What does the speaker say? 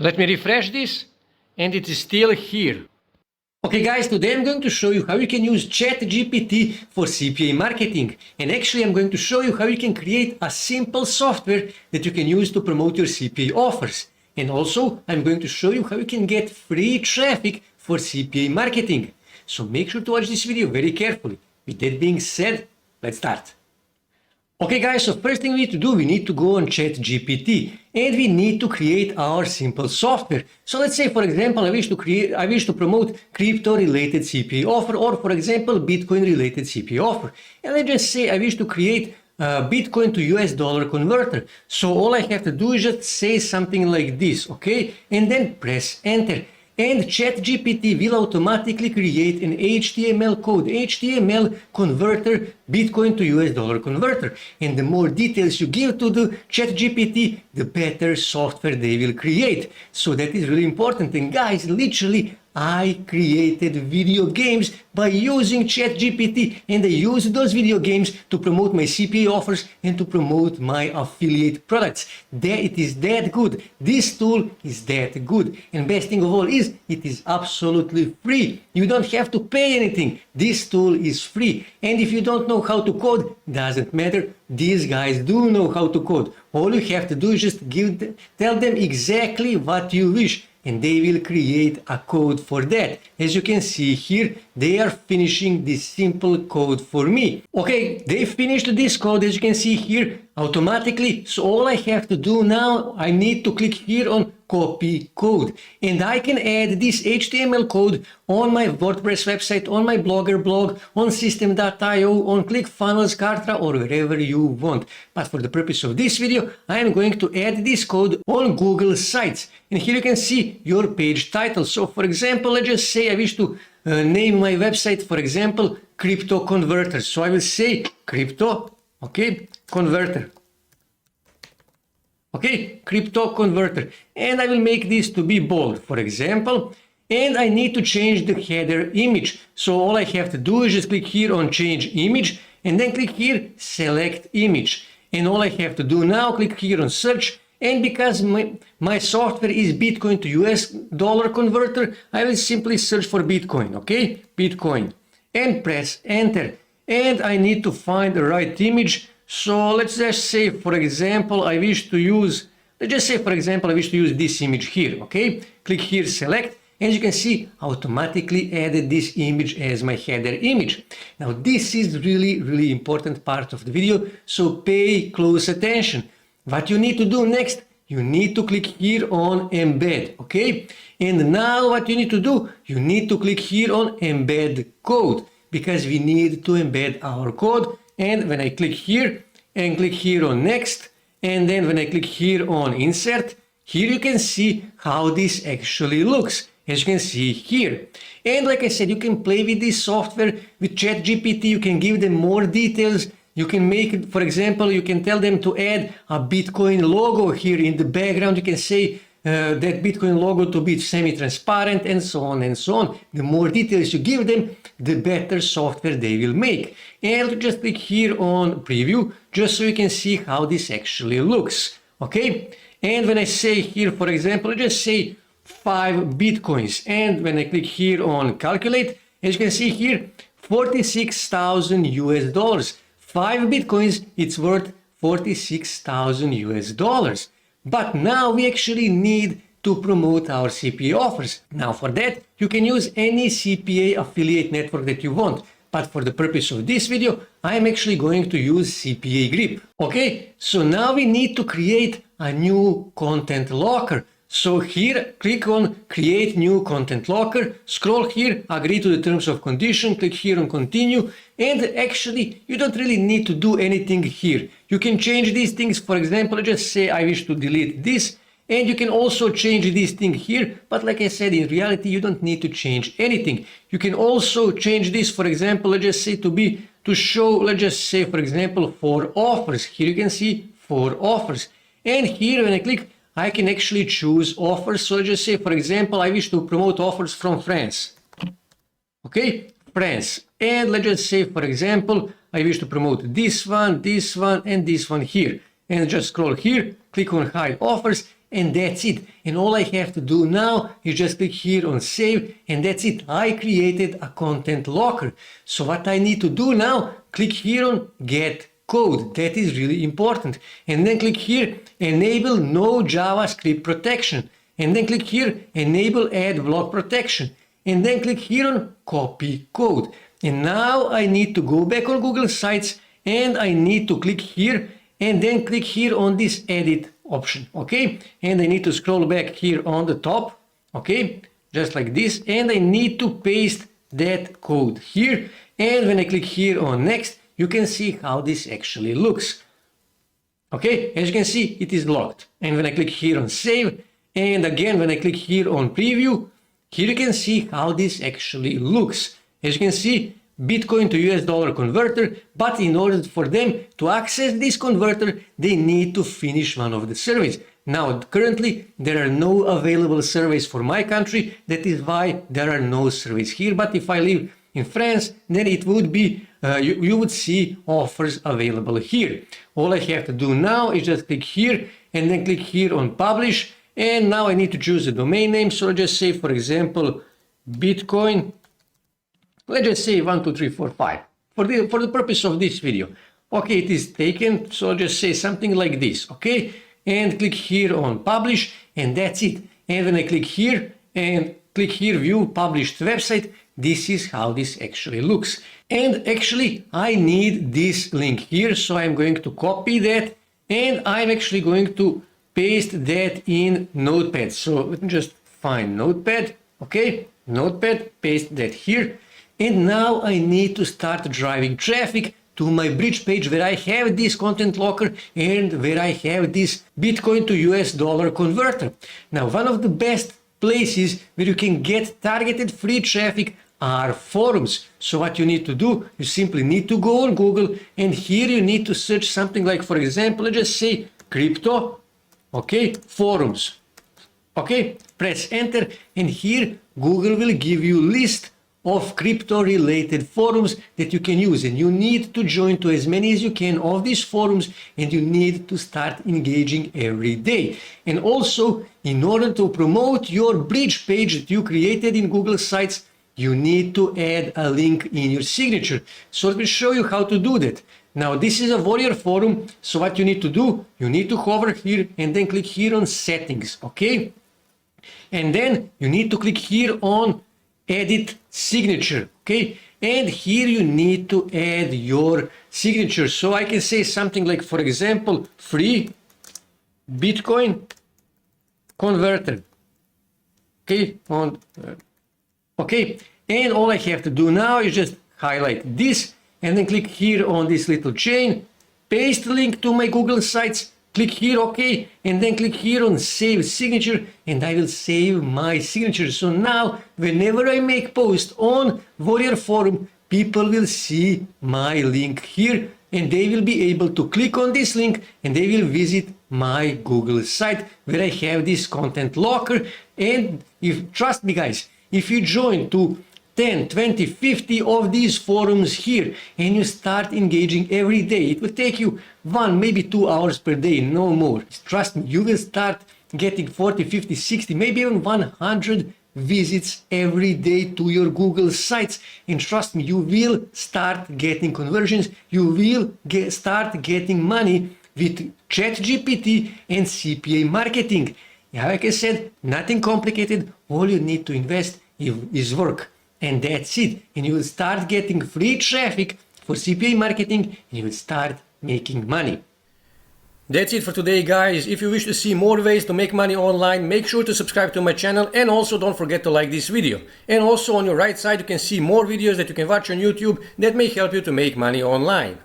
Let me refresh this, and it is still here. Okay guys, today I'm going to show you how you can use ChatGPT for CPA marketing. And actually I'm going to show you how you can create a simple software that you can use to promote your CPA offers. And also I'm going to show you how you can get free traffic for CPA marketing. So make sure to watch this video very carefully. With that being said, let's start. Okay guys, so first thing we need to do, we need to go on ChatGPT and we need to create our simple software. So let's say, for example, I wish to promote crypto related CPA offer, or for example, Bitcoin related CPA offer. And let's just say I wish to create a Bitcoin to US dollar converter. So all I have to do is just say something like this, okay? And then press enter. And ChatGPT will automatically create an HTML code, HTML converter, Bitcoin to US dollar converter. And the more details you give to the ChatGPT, the better software they will create. So that is really important. And guys, literally, I created video games by using ChatGPT, and I use those video games to promote my CPA offers and to promote my affiliate products. It is that good. This tool is that good. And best thing of all is it is absolutely free. You don't have to pay anything. This tool is free. And if you don't know how to code, doesn't matter. These guys do know how to code. All you have to do is just tell them exactly what you wish, and they will create a code for that. As you can see here, they are finishing this simple code for me. Okay, they finished this code, as you can see here, automatically. So all I have to do now, I need to click here on copy code. And I can add this HTML code on my WordPress website, on my Blogger blog, on System.io, on ClickFunnels, Kartra, or wherever you want. But for the purpose of this video, I am going to add this code on Google Sites. And here you can see your page title. So for example, let's just say I wish to name my website, for example, Crypto Converter. So I will say Crypto, okay, Converter. Okay, Crypto Converter. And I will make this to be bold, for example. And I need to change the header image. So all I have to do is just click here on change image and then click here select image. And all I have to do now, click here on search. And because my software is Bitcoin to US dollar converter, I will simply search for Bitcoin, okay? Bitcoin. And press enter. And I need to find the right image. So let's just say, for example, I wish to use this image here, okay? Click here, select. As you can see, automatically added this image as my header image. Now, this is really important part of the video, so pay close attention. What you need to do next, you need to click here on embed, okay? And now what you need to do, you need to click here on embed code, because we need to embed our code. And when I click here and click here on next, and then when I click here on insert, here you can see how this actually looks, as you can see here. And like I said, you can play with this software with ChatGPT, you can give them more details. You can make, for example, you can tell them to add a Bitcoin logo here in the background. You can say that Bitcoin logo to be semi-transparent, and so on and so on. The more details you give them, the better software they will make. And just click here on preview, just so you can see how this actually looks. Okay? And when I say here, for example, just say 5 Bitcoins. And when I click here on calculate, as you can see here, 46,000 US dollars. 5 Bitcoins, it's worth 46,000 US dollars. But now we actually need to promote our CPA offers. Now for that, you can use any CPA affiliate network that you want. But for the purpose of this video, I am actually going to use cpagrip. Okay, so now we need to create a new content locker. So here, click on create new content locker, scroll here, agree to the terms of condition, click here on continue, and actually you don't really need to do anything here. You can change these things. For example, just say I wish to delete this, and you can also change this thing here, but like I said, in reality you don't need to change anything. You can also change this, for example, let's just say to show, let's just say, for example, for offers. Here you can see for offers, and here when I click, I can actually choose offers. So let's just say, for example, I wish to promote offers from France. Okay, France. And let's just say, for example, I wish to promote this one, and this one here. And just scroll here, click on hide offers, and that's it. And all I have to do now is just click here on save, and that's it. I created a content locker. So what I need to do now, click here on get code. That is really important. And then click here, enable no JavaScript protection. And then click here, enable ad block protection. And then click here on copy code. And now I need to go back on Google Sites, and I need to click here and then click here on this edit option, okay? And I need to scroll back here on the top, okay? Just like this, and I need to paste that code here. And when I click here on next, you can see how this actually looks. Okay, as you can see, it is locked. And when I click here on save, and again, when I click here on preview, here you can see how this actually looks. As you can see, Bitcoin to US dollar converter, but in order for them to access this converter, they need to finish one of the surveys. Now, currently, there are no available surveys for my country. That is why there are no surveys here. But if I live in France, then it would be, you would see offers available here. All I have to do now is just click here and then click here on publish. And now I need to choose a domain name. So I'll just say, for example, Bitcoin. Let's just say 1, 2, 3, 4, 5 for the purpose of this video. Okay, it is taken. So I'll just say something like this. Okay, and click here on publish, and that's it. And when I click here and click here view published website, this is how this actually looks. And actually I need this link here, so I'm going to copy that and I'm actually going to paste that in Notepad. So let me just find Notepad. Okay, Notepad, paste that here. And now I need to start driving traffic to my bridge page where I have this content locker and where I have this Bitcoin to US dollar converter. Now, one of the best places where you can get targeted free traffic are forums. So what you need to do, you simply need to go on Google, and here you need to search something like, for example, let's just say crypto, okay, forums. Okay, press enter, and here Google will give you a list of crypto related forums that you can use, and you need to join to as many as you can of these forums, and you need to start engaging every day. And also, in order to promote your bridge page that you created in Google Sites, you need to add a link in your signature. So let me show you how to do that. Now, this is a warrior forum, so what you need to do, you need to hover here and then click here on settings, okay? And then you need to click here on edit signature, okay? And here you need to add your signature. So I can say something like, for example, free Bitcoin converter, okay? Okay, and all I have to do now is just highlight this and then click here on this little chain, paste the link to my Google Sites, click here, okay, and then click here on save signature, and I will save my signature. So now, whenever I make post on Warrior Forum, people will see my link here, and they will be able to click on this link, and they will visit my Google site where I have this content locker. And if, trust me guys, if you join to 10, 20, 50 of these forums here and you start engaging every day, it will take you 1, maybe 2 hours per day, no more. Trust me, you will start getting 40, 50, 60, maybe even 100 visits every day to your Google Sites. And trust me, you will start getting conversions. You will start getting money with ChatGPT and CPA marketing. Yeah, like I said, nothing complicated. All you need to invest is work. And that's it. And you will start getting free traffic for CPA marketing, and you will start making money. That's it for today, guys. If you wish to see more ways to make money online, make sure to subscribe to my channel, and also don't forget to like this video. And also on your right side, you can see more videos that you can watch on YouTube that may help you to make money online.